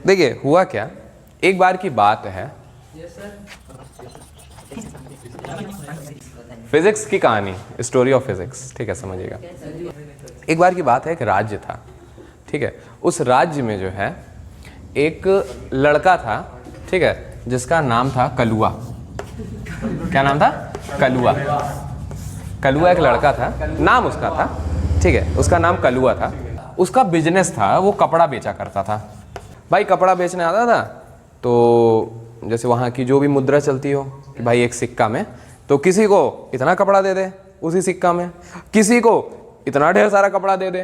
देखिए हुआ क्या, एक बार की बात है, फिजिक्स की कहानी, स्टोरी ऑफ फिजिक्स, ठीक है, समझिएगा। एक बार की बात है, एक राज्य था, ठीक है। उस राज्य में जो है एक लड़का था, ठीक है, जिसका नाम था कलुआ। क्या नाम था? कलुआ। कलुआ एक लड़का था, नाम उसका था, ठीक है, उसका नाम कलुआ था। उसका बिजनेस था, वो कपड़ा बेचा करता था। भाई कपड़ा बेचने आता था तो जैसे वहाँ की जो भी मुद्रा चलती हो कि भाई एक सिक्का में तो किसी को इतना कपड़ा दे दे, उसी सिक्का में किसी को इतना ढेर सारा कपड़ा दे दे,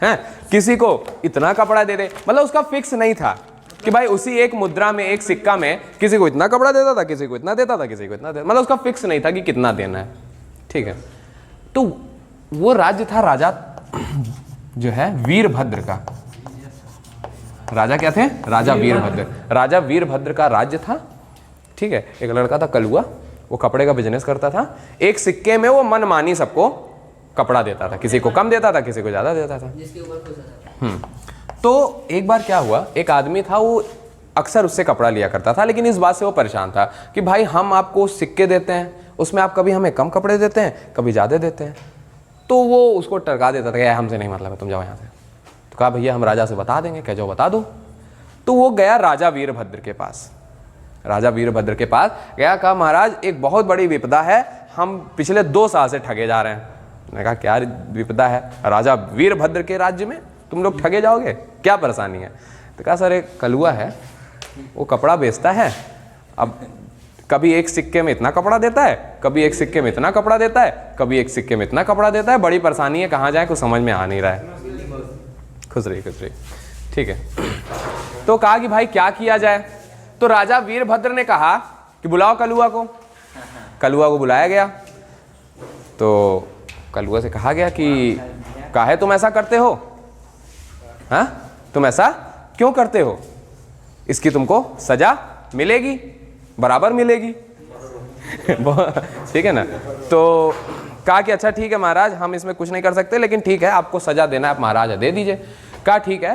हैं, किसी को इतना कपड़ा दे दे। मतलब उसका फिक्स नहीं था कि भाई उसी एक मुद्रा में, एक सिक्का में किसी को इतना कपड़ा देता था, किसी को इतना देता था, किसी को इतना देता, मतलब उसका फिक्स नहीं था कि कितना देना है, ठीक है। तो वो राज्य था राजा जो है वीरभद्र का। राजा क्या थे? राजा वीरभद्र। राजा वीरभद्र का राज्य था, ठीक है। एक लड़का था कलुआ, वो कपड़े का बिजनेस करता था। एक सिक्के में वो मनमानी सबको कपड़ा देता था, किसी को कम देता था, किसी को ज्यादा देता था। तो एक बार क्या हुआ, एक आदमी था, वो अक्सर उससे कपड़ा लिया करता था, लेकिन इस बात से वो परेशान था कि भाई हम आपको सिक्के देते हैं, उसमें आप कभी हमें कम कपड़े देते हैं, कभी ज्यादा देते हैं। तो वो उसको टरका देता था कि हमसे नहीं मतलब है, तुम जाओ यहाँ से। तो कहा भैया हम राजा से बता देंगे, कह जाओ बता दो। तो वो गया राजा वीरभद्र के पास। राजा वीरभद्र के पास गया, कहा महाराज एक बहुत बड़ी विपदा है, हम पिछले 2 साल से ठगे जा रहे हैं। मैंने कहा क्या विपदा है? राजा वीरभद्र के राज्य में तुम लोग ठगे जाओगे, क्या परेशानी है? तो कहा सर एक कलुआ है, वो कपड़ा बेचता है, अब कभी एक सिक्के में इतना कपड़ा देता है, कभी एक सिक्के में इतना कपड़ा देता है, कभी एक सिक्के में इतना कपड़ा देता है, बड़ी परेशानी है, कहाँ जाए कुछ समझ में आ नहीं रहा है। खुश रही, ठीक है। तो कहा कि भाई क्या किया जाए? तो राजा वीरभद्र ने कहा कि बुलाओ कलुआ को। कलुआ को बुलाया गया तो कलुआ से कहा गया कि काहे तुम ऐसा करते हो, हाँ तुम ऐसा क्यों करते हो, इसकी तुमको सजा मिलेगी, बराबर मिलेगी। ठीक है ना। तो कहा कि अच्छा ठीक है महाराज, हम इसमें कुछ नहीं कर सकते, लेकिन ठीक है आपको सजा देना है, आप महाराज दे दीजिए। कहा ठीक है,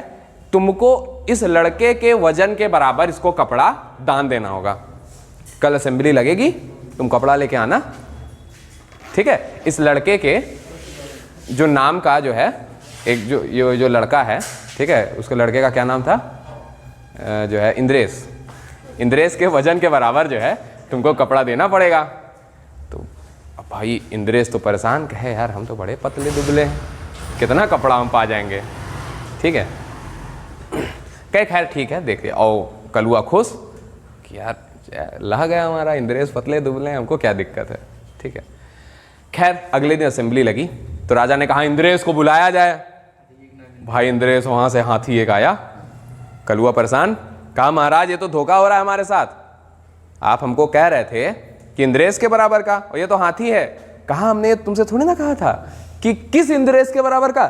तुमको इस लड़के के वजन के बराबर इसको कपड़ा दान देना होगा। कल असेंबली लगेगी, तुम कपड़ा लेके आना, ठीक है। इस लड़के के जो नाम का जो है, एक जो लड़का है, ठीक है, उसके लड़के का क्या नाम था, जो है इंद्रेश। इंद्रेश के वजन के बराबर जो है तुमको कपड़ा देना पड़ेगा। तो अब भाई इंद्रेश तो परेशान, कहे यार हम तो बड़े पतले दुबले हैं, कितना कपड़ा हम पा जाएंगे, ठीक है। कहे खैर ठीक है देखते। और कलुआ खुश कि यार लह गया हमारा इंद्रेश, पतले दुबले हैं, हमको क्या दिक्कत है, ठीक है। खैर अगले दिन असेंबली लगी तो राजा ने कहा इंद्रेश को बुलाया जाए। भाई इंद्रेश वहां से हाथी एक आया। कलुआ परेशान, कहा महाराज ये तो धोखा हो रहा है हमारे साथ, आप हमको कह रहे थे कि इंद्रेश के बराबर का, और ये तो हाथी है। कहा हमने तुमसे थोड़ी ना कहा था कि किस इंद्रेश के बराबर का।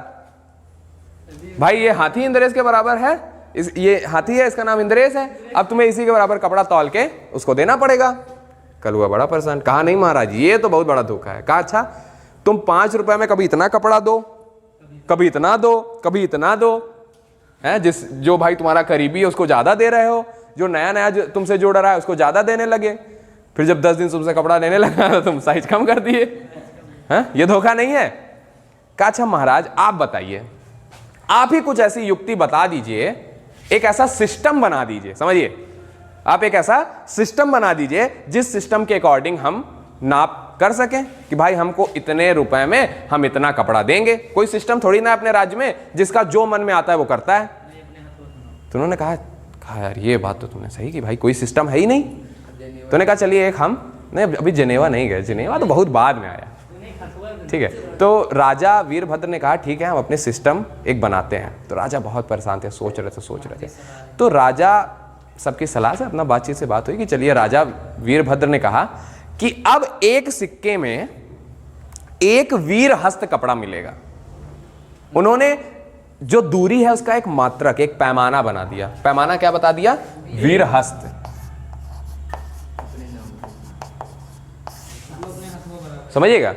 भाई ये हाथी इंद्रेश के बराबर है, ये हाथी है, इसका नाम इंद्रेश है, अब तुम्हें इसी के बराबर कपड़ा तौल के उसको देना पड़ेगा। कलुआ बड़ा परेशान, कहा नहीं महाराज ये तो बहुत बड़ा धोखा है। कहा अच्छा तुम 5 रुपए में कभी इतना कपड़ा दो, कभी इतना दो, कभी इतना दो, है जो भाई तुम्हारा करीबी है उसको ज्यादा दे रहे हो, जो नया जो तुमसे जोड़ रहा है उसको ज्यादा देने लगे, फिर जब 10 दिन तुमसे कपड़ा लेने लगा तो तुम साइज कम कर दिए, हैं, ये धोखा नहीं है? कहा अच्छा महाराज आप बताइए, आप ही कुछ ऐसी युक्ति बता दीजिए, एक ऐसा सिस्टम बना दीजिए, समझिए आप एक ऐसा सिस्टम बना दीजिए जिस सिस्टम के अकॉर्डिंग हम नाप कर सकें कि भाई हमको इतने रुपए में हम इतना कपड़ा देंगे। कोई सिस्टम थोड़ी ना अपने राज्य में जिसका जो मन में आता है वो करता है। तो उन्होंने कहा यार ये बात तो तुमने सही की, भाई कोई सिस्टम है ही नहीं। तो उन्होंने कहा चलिए एक हम नहीं, अभी जिनेवा नहीं गए, जिनेवा तो बहुत बाद में आया, ठीक है। तो राजा वीरभद्र ने कहा ठीक है हम अपने सिस्टम एक बनाते हैं। तो राजा बहुत परेशान थे, सोच रहे थे। तो राजा सबकी सलाह से, अपना बातचीत से बात हुई कि चलिए, राजा वीरभद्र ने कहा कि अब एक सिक्के में एक वीर हस्त कपड़ा मिलेगा। उन्होंने जो दूरी है उसका एक मात्रक, एक पैमाना बना दिया। पैमाना क्या बता दिया? वीर हस्त। समझिएगा,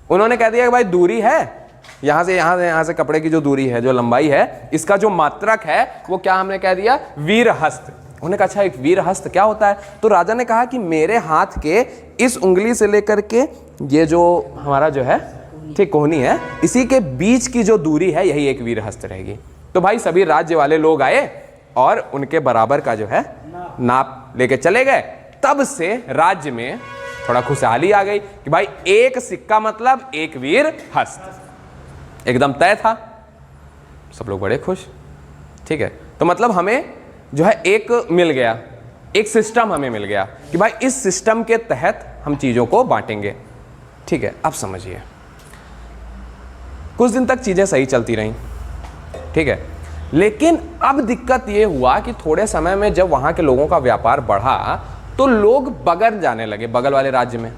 उन्होंने कह दिया कि भाई दूरी है यहाँ से कपड़े की जो दूरी है, जो लंबाई है, इसका जो मात्रक है वो क्या हमने कह दिया, वीरहस्त। उन्होंने कहा अच्छा एक वीरहस्त क्या होता है? तो राजा ने कहा कि मेरे हाथ के इस उंगली से लेकर के ये जो हमारा जो है ठीक कोहनी है, इसी के बीच की जो दूरी है यही एक वीरहस्त रहेगी। तो भाई सभी राज्य वाले लोग आए और उनके बराबर का जो है नाप लेके चले गए। तब से राज्य में थोड़ा खुशहाली आ गई कि भाई एक सिक्का मतलब एक वीरहस्त, एकदम तय था। सब लोग बड़े खुश। ठीक है, तो मतलब हमें जो है एक मिल गया, एक सिस्टम हमें मिल गया कि भाई इस सिस्टम के तहत हम चीजों को बांटेंगे। ठीक है, अब समझिए, कुछ दिन तक चीजें सही चलती रहीं। ठीक है, लेकिन अब दिक्कत ये हुआ कि थोड़े समय में जब वहां के लोगों का व्यापार बढ़ा तो लोग बगल जाने लगे, बगल वाले राज्य में।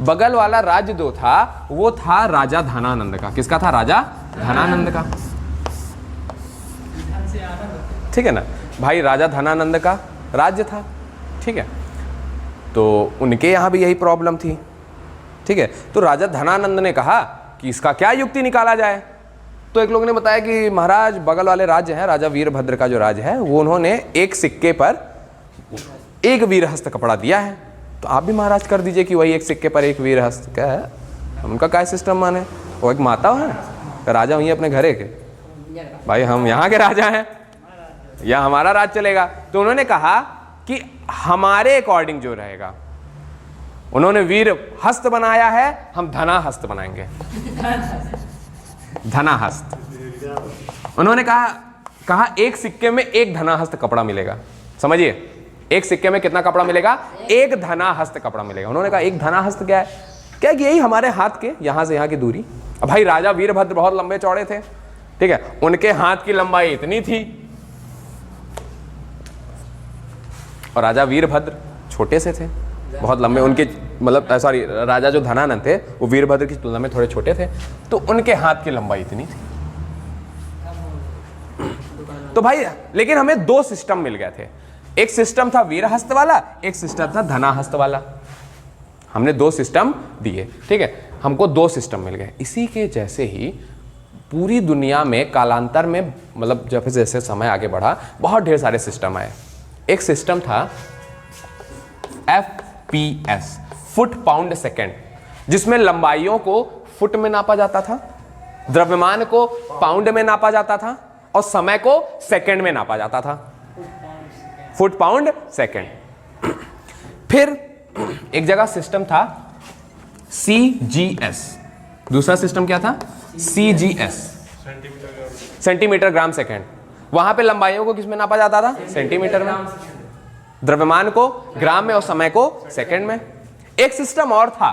बगल वाला राज्य जो था वो था राजा धनानंद का। किसका था? राजा धनानंद का। ठीक है ना भाई, राजा धनानंद का राज्य था। ठीक है, तो उनके यहां भी यही प्रॉब्लम थी। ठीक है, तो राजा धनानंद ने कहा कि इसका क्या युक्ति निकाला जाए। तो एक लोग ने बताया कि महाराज बगल वाले राज्य हैं, राजा वीरभद्र का जो राज्य है वो उन्होंने एक सिक्के पर एक वीरहस्त कपड़ा दिया है, तो आप भी महाराज कर दीजिए कि वही एक सिक्के पर एक वीरहस्त। क्या है उनका क्या सिस्टम माने? वो एक माता है, राजा हुई अपने घरे के, भाई हम यहाँ के राजा हैं या हमारा राज चलेगा। तो उन्होंने कहा कि हमारे अकॉर्डिंग जो रहेगा, उन्होंने वीर हस्त बनाया है, हम धना हस्त बनाएंगे। धना हस्त उन्होंने कहा एक सिक्के में एक धना हस्त कपड़ा मिलेगा। समझिए, एक सिक्के में कितना कपड़ा मिलेगा? एक धना हस्त कपड़ा मिलेगा। उन्होंने कहा एक धना हस्त क्या है? क्या कि यही हमारे हाथ के यहां से यहां की दूरी। अब भाई राजा वीरभद्र बहुत लंबे चौड़े थे। ठीक है, उनके हाथ की लंबाई इतनी थी और राजा वीरभद्र छोटे से थे, बहुत लंबे। उनके मतलब सॉरी, राजा जो धनानंद थे वो वीरभद्र की तुलना में थोड़े छोटे थे, तो उनके हाथ की लंबाई इतनी थी। तो भाई लेकिन हमें दो सिस्टम मिल गए थे, एक सिस्टम था वीरहस्त वाला, एक सिस्टम था धनाहस्त वाला। हमने दो सिस्टम दिए। ठीक है, हमको दो सिस्टम मिल गए। इसी के जैसे ही पूरी दुनिया में कालांतर में मतलब जब जैसे समय आगे बढ़ा बहुत ढेर सारे सिस्टम आए। एक सिस्टम था FPS, फुट पाउंड सेकेंड, जिसमें लंबाइयों को फुट में नापा जाता था, द्रव्यमान को पाउंड में नापा जाता था और समय को सेकंड में नापा जाता था। Foot pound second. फिर एक जगह सिस्टम था CGS, दूसरा सिस्टम क्या था? CGS, centimetre gram second. वहां पे लंबाइयों को किस में नापा जाता था? सेंटीमीटर में, द्रव्यमान को ग्राम में और समय को सेकंड में। एक सिस्टम और था,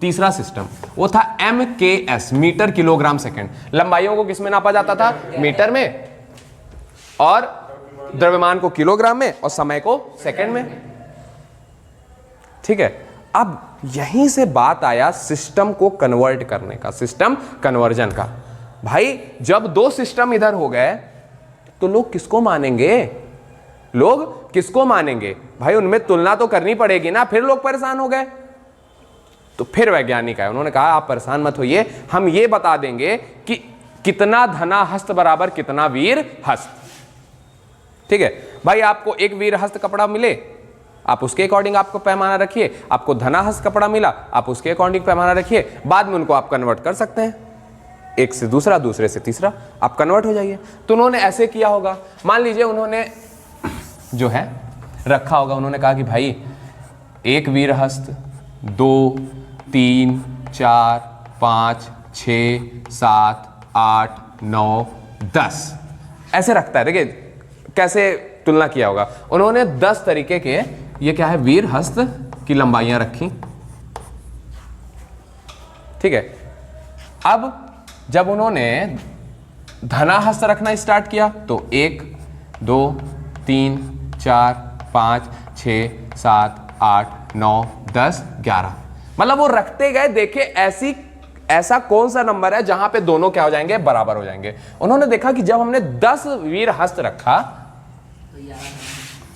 तीसरा सिस्टम, वो था MKS, मीटर किलोग्राम सेकंड। लंबाइयों को किस में नापा जाता था? मीटर में, और द्रव्यमान को किलोग्राम में और समय को सेकंड में। ठीक है, अब यहीं से बात आया सिस्टम को कन्वर्ट करने का, सिस्टम कन्वर्जन का। भाई जब दो सिस्टम इधर हो गए तो लोग किसको मानेंगे? लोग किसको मानेंगे? भाई उनमें तुलना तो करनी पड़ेगी ना। फिर लोग परेशान हो गए। तो फिर वैज्ञानिक आए, उन्होंने कहा आप परेशान मत होइए, हम ये बता देंगे कि कितना धना हस्त बराबर कितना वीर हस्त। ठीक है भाई, आपको एक वीर हस्त कपड़ा मिले, आप उसके अकॉर्डिंग आपको पैमाना रखिए। आपको धना हस्त कपड़ा मिला, आप उसके अकॉर्डिंग पैमाना रखिए। बाद में उनको आप कन्वर्ट कर सकते हैं, एक से दूसरा, दूसरे से तीसरा, आप कन्वर्ट हो जाइए। तो उन्होंने ऐसे किया होगा, मान लीजिए उन्होंने जो है रखा होगा, उन्होंने कहा कि भाई एक वीर हस्त, 2, 3, 4, 5, 6, 7, 8, 9, 10 ऐसे रखता है। देखिए कैसे तुलना किया होगा। उन्होंने 10 तरीके के, ये क्या है, वीर हस्त की लंबाइयां रखी। ठीक है, अब जब उन्होंने धना हस्त रखना स्टार्ट किया तो 1, 2, 3, 4, 5, 6, 7, 8, 9, 10, 11, मतलब वो रखते गए। देखे ऐसा कौन सा नंबर है जहां पे दोनों क्या हो जाएंगे? बराबर हो जाएंगे। उन्होंने देखा कि जब हमने 10 वीर हस्त रखा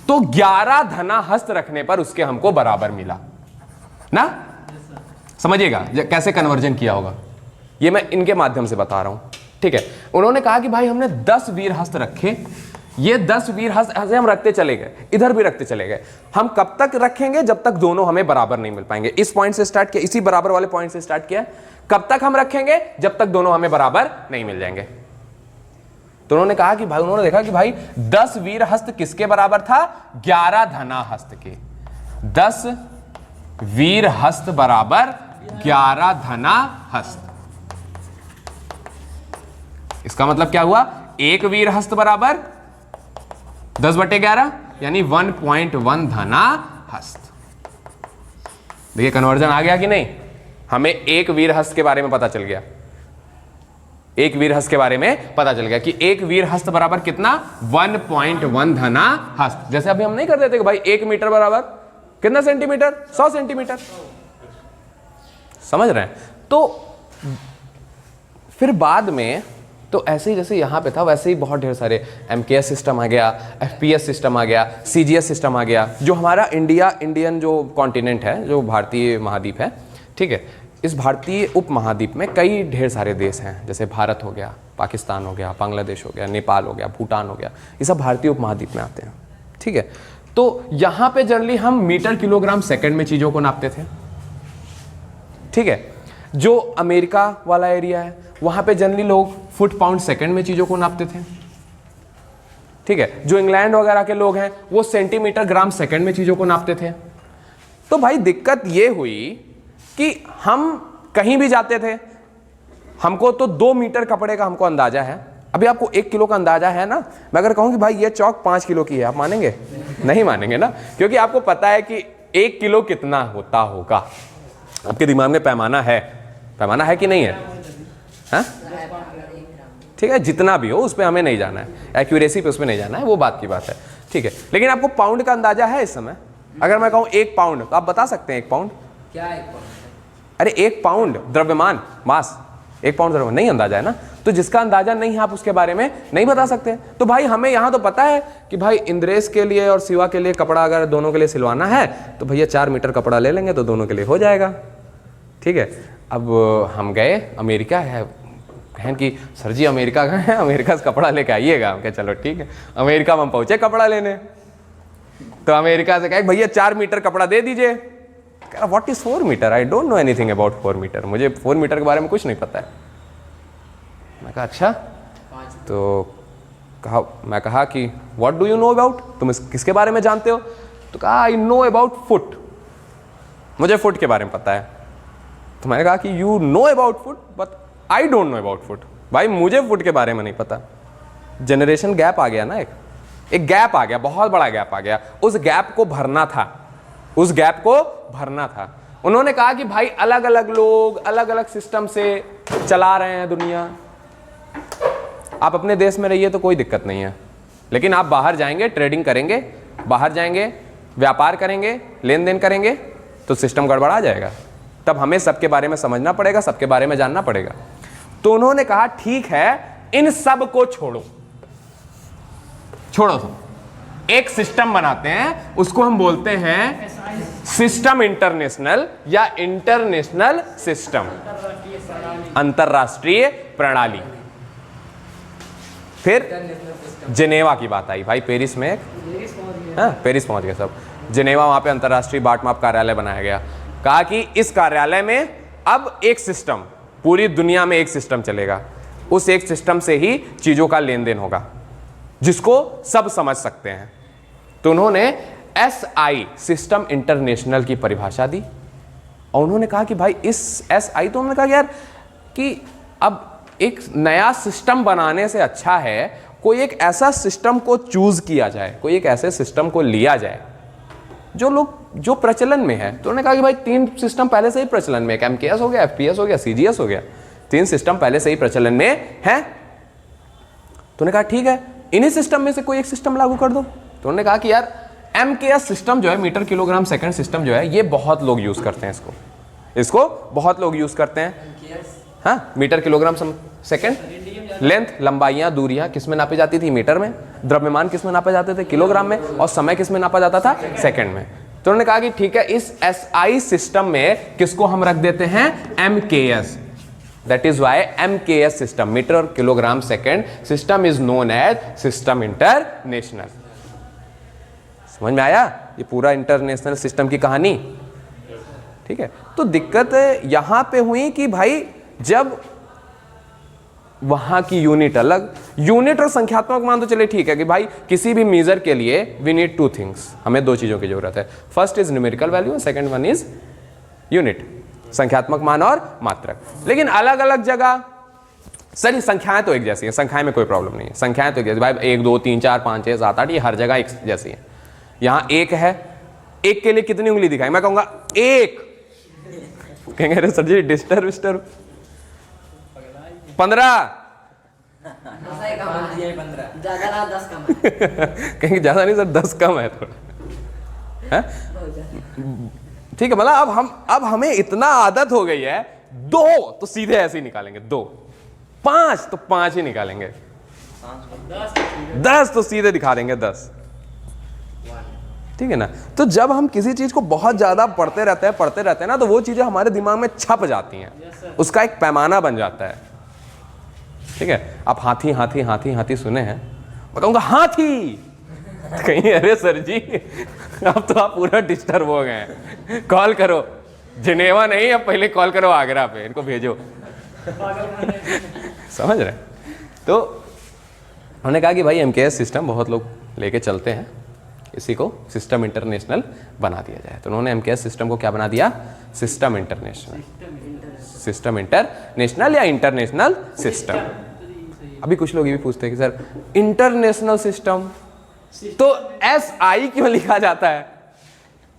तो 11 धना हस्त रखने पर उसके हमको बराबर मिला ना। समझिएगा कैसे कन्वर्जन किया होगा। ये मैं इनके माध्यम से बता रहा हूं, ठीक है। उन्होंने कहा कि भाई हमने 10 वीर हस्त रखे, ये 10 वीर हस्त ऐसे हम रखते चले गए, इधर भी रखते चले गए। हम कब तक रखेंगे? जब तक दोनों हमें बराबर नहीं मिल पाएंगे। इस पॉइंट से स्टार्ट किया, इसी बराबर वाले पॉइंट से स्टार्ट किया। कब तक हम रखेंगे? जब तक दोनों हमें बराबर नहीं मिल जाएंगे। तो उन्होंने कहा कि भाई, उन्होंने देखा कि भाई 10 वीर हस्त किसके बराबर था? 11 धना हस्त के। 10 वीर हस्त बराबर 11 धना हस्त। इसका मतलब क्या हुआ? एक वीर हस्त बराबर 10/11 यानी 1.1 धना हस्त। देखिए कन्वर्जन आ गया कि नहीं? हमें एक वीर हस्त के बारे में पता चल गया, एक वीर हस्त के बारे में पता चल गया कि एक वीर हस्त बराबर कितना? 1.1 धना हस्त। जैसे अभी हम नहीं कर देते कि भाई 1 मीटर बराबर कितना सेंटीमीटर? 100 सेंटीमीटर। समझ रहे हैं? तो फिर बाद में तो ऐसे ही जैसे यहाँ पे था वैसे ही बहुत ढेर सारे MKS सिस्टम आ गया, FPS सिस्टम आ गया, CGS सिस्टम आ गया। जो हमारा इंडियन जो कॉन्टिनेंट है, जो भारतीय महाद्वीप है, ठीक है, इस भारतीय उपमहाद्वीप में कई ढेर सारे देश हैं। जैसे भारत हो गया, पाकिस्तान हो गया, बांग्लादेश हो गया, नेपाल हो गया, भूटान हो गया, ये सब भारतीय उपमहाद्वीप में आते हैं, ठीक है। तो यहाँ पे जनरली हम मीटर किलोग्राम सेकंड में चीज़ों को नापते थे, ठीक है। जो अमेरिका वाला एरिया है वहां पे जनरली लोग फुट पाउंड सेकंड में चीजों को नापते थे, ठीक है। जो इंग्लैंड वगैरह के लोग हैं वो सेंटीमीटर ग्राम सेकंड में चीजों को नापते थे। तो भाई दिक्कत ये हुई कि हम कहीं भी जाते थे, हमको तो 2 मीटर कपड़े का हमको अंदाजा है। अभी आपको 1 किलो का अंदाजा है ना। मैं अगर कहूं कि भाई ये चौक 5 किलो की है, आप मानेंगे? नहीं मानेंगे ना, क्योंकि आपको पता है कि 1 किलो कितना होता होगा। आपके दिमाग में पैमाना है कि नहीं है? हाँ? ठीक है, जितना भी हो उस पर हमें नहीं जाना है, एक्यूरेसी पे उस पर नहीं जाना है, वो बात की बात है, ठीक है। लेकिन आपको पाउंड का अंदाजा है इस समय? अगर मैं कहूं 1 पाउंड, तो आप बता सकते हैं 1 पाउंड क्या है? 1 पाउंड? अरे 1 पाउंड द्रव्यमान, मास, 1 पाउंड द्रव्यमान, नहीं अंदाजा है ना। तो जिसका अंदाजा नहीं है आप उसके बारे में नहीं बता सकते। तो भाई हमें यहाँ तो पता है कि भाई इंद्रेश के लिए और शिवा के लिए कपड़ा अगर दोनों के लिए सिलवाना है तो भैया 4 मीटर कपड़ा ले लेंगे तो दोनों के लिए हो जाएगा, ठीक है। अब हम गए अमेरिका है, कहें कि सर जी अमेरिका गए हैं, अमेरिका से कपड़ा लेके आइएगा। हम कहे चलो ठीक है। अमेरिका में हम पहुंचे कपड़ा लेने, तो अमेरिका से कहे भैया 4 मीटर कपड़ा दे दीजिए। कह रहा what is 4 metre? I don't know anything about 4 metre, मुझे 4 मीटर के बारे में कुछ नहीं पता है। मैं कहा अच्छा, तो मैं कहा कि what do you know about, तुम किसके बारे में जानते हो? तो कहा आई नो अबाउट फुट, मुझे फुट के बारे में पता है। तो मैंने कहा कि you know about foot but I don't know about foot. भाई मुझे फुट के बारे में नहीं पता। जनरेशन गैप आ गया ना, एक गैप आ गया, बहुत बड़ा गैप आ गया। उस गैप को भरना था, उस गैप को भरना था। उन्होंने कहा कि भाई अलग अलग लोग अलग अलग सिस्टम से चला रहे हैं दुनिया। आप अपने देश में रहिए तो कोई दिक्कत नहीं है, लेकिन आप बाहर जाएंगे, ट्रेडिंग करेंगे, बाहर जाएंगे, व्यापार करेंगे, लेन देन करेंगे, तो सिस्टम गड़बड़ा जाएगा। तब हमें सबके बारे में समझना पड़ेगा, सबके बारे में जानना पड़ेगा। तो उन्होंने कहा ठीक है, इन सब को छोड़ो, तुम एक सिस्टम बनाते हैं, उसको हम बोलते हैं सिस्टम इंटरनेशनल या इंटरनेशनल सिस्टम, अंतरराष्ट्रीय प्रणाली। फिर जिनेवा की बात आई भाई, पेरिस में, पेरिस पहुंच गए सब, जिनेवा, वहां पे अंतरराष्ट्रीय बाट माप कार्यालय बनाया गया। कहा कि इस कार्यालय में अब एक सिस्टम, पूरी दुनिया में एक सिस्टम चलेगा, उस एक सिस्टम से ही चीजों का लेन देन होगा, जिसको सब समझ सकते हैं। तो उन्होंने SI सिस्टम इंटरनेशनल की परिभाषा दी, और उन्होंने कहा कि भाई इस SI, तो उन्होंने कहा यार कि अब एक नया सिस्टम बनाने से अच्छा है कोई एक ऐसा सिस्टम को चूज किया जाए, कोई एक ऐसे सिस्टम को लिया जाए जो प्रचलन में है। तो उन्होंने कहा कि भाई 3 सिस्टम पहले से ही प्रचलन में, MKS हो गया, FPS हो गया, CGS हो गया, 3 सिस्टम पहले से ही प्रचलन में है। तो उन्होंने कहा ठीक है, इन्हीं सिस्टम में से कोई एक सिस्टम लागू कर दो। तो उन्होंने कहा कि यार MKS सिस्टम जो है, मीटर किलोग्राम सेकंड सिस्टम जो है, ये बहुत लोग यूज करते हैं, इसको बहुत लोग यूज करते हैं। हाँ, मीटर किलोग्राम सेकंड, लेंथ, लंबाइयां, दूरियां किस में नापी जाती थी? मीटर में। द्रव्यमान किस में नापे जाते थे? किलोग्राम में। और समय किस में नापा जाता था? सेकंड में। तो उन्होंने कहा कि ठीक है, इस SI सिस्टम में किसको हम रख देते हैं? MKS। That is why MKS system, metre और kilogram second system, is known as system international. समझ में आया ये पूरा इंटरनेशनल सिस्टम की कहानी? ठीक है, तो दिक्कत यहां पे हुई कि भाई जब वहां की यूनिट अलग, यूनिट और संख्यात्मक मान तो चले ठीक है कि भाई किसी भी मेजर के लिए वी नीड टू थिंग्स, हमें दो चीजों की जरूरत है। First is numerical value, second one is unit, संख्यात्मक मान और मात्रक। लेकिन अलग अलग जगह सर ये संख्याएं तो एक जैसी है, संख्याएं में कोई प्रॉब्लम नहीं है, संख्याएं तो एक जैसी, भाई 1 2 3 4 5 6 7 8 ये हर जगह एक जैसी है। यहां एक है, एक के लिए कितनी उंगली दिखाई? मैं कहूंगा एक, कहेंगे अरे सर जी डिस्टर्ब 15 कहेंगे ज्यादा नहीं सर 10 कम है थोड़ा, है ठीक है। मतलब अब हमें इतना आदत हो गई है, 2 तो सीधे ऐसे ही निकालेंगे 2, 5 तो 5 ही निकालेंगे, 10 तो सीधे दिखा देंगे 10, ठीक है ना। तो जब हम किसी चीज को बहुत ज्यादा पढ़ते रहते हैं ना, तो वो चीजें हमारे दिमाग में छप जाती हैं, उसका एक पैमाना बन जाता है, ठीक है। आप हाथी हाथी हाथी हाथी सुने हैं, मैं कहूंगा हाथी, कहीं अरे सर जी अब तो आप पूरा डिस्टर्ब हो गए हैं, कॉल करो, जिनेवा नहीं, अब पहले कॉल करो आगरा पे, इनको भेजो समझ रहे। तो उन्होंने कहा कि भाई एमकेएस सिस्टम बहुत लोग लेके चलते हैं, इसी को सिस्टम इंटरनेशनल बना दिया जाए। तो उन्होंने एमकेएस सिस्टम को क्या बना दिया? सिस्टम इंटरनेशनल, सिस्टम इंटरनेशनल या इंटरनेशनल सिस्टम। अभी कुछ लोग ये भी पूछते हैं कि सर इंटरनेशनल सिस्टम तो SI क्यों लिखा जाता है?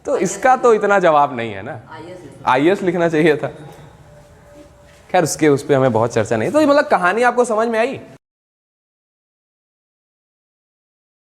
तो इसका तो इतना जवाब नहीं है ना, IS लिखना चाहिए था। खैर उसके उस पर हमें बहुत चर्चा नहीं। तो मतलब कहानी आपको समझ में आई?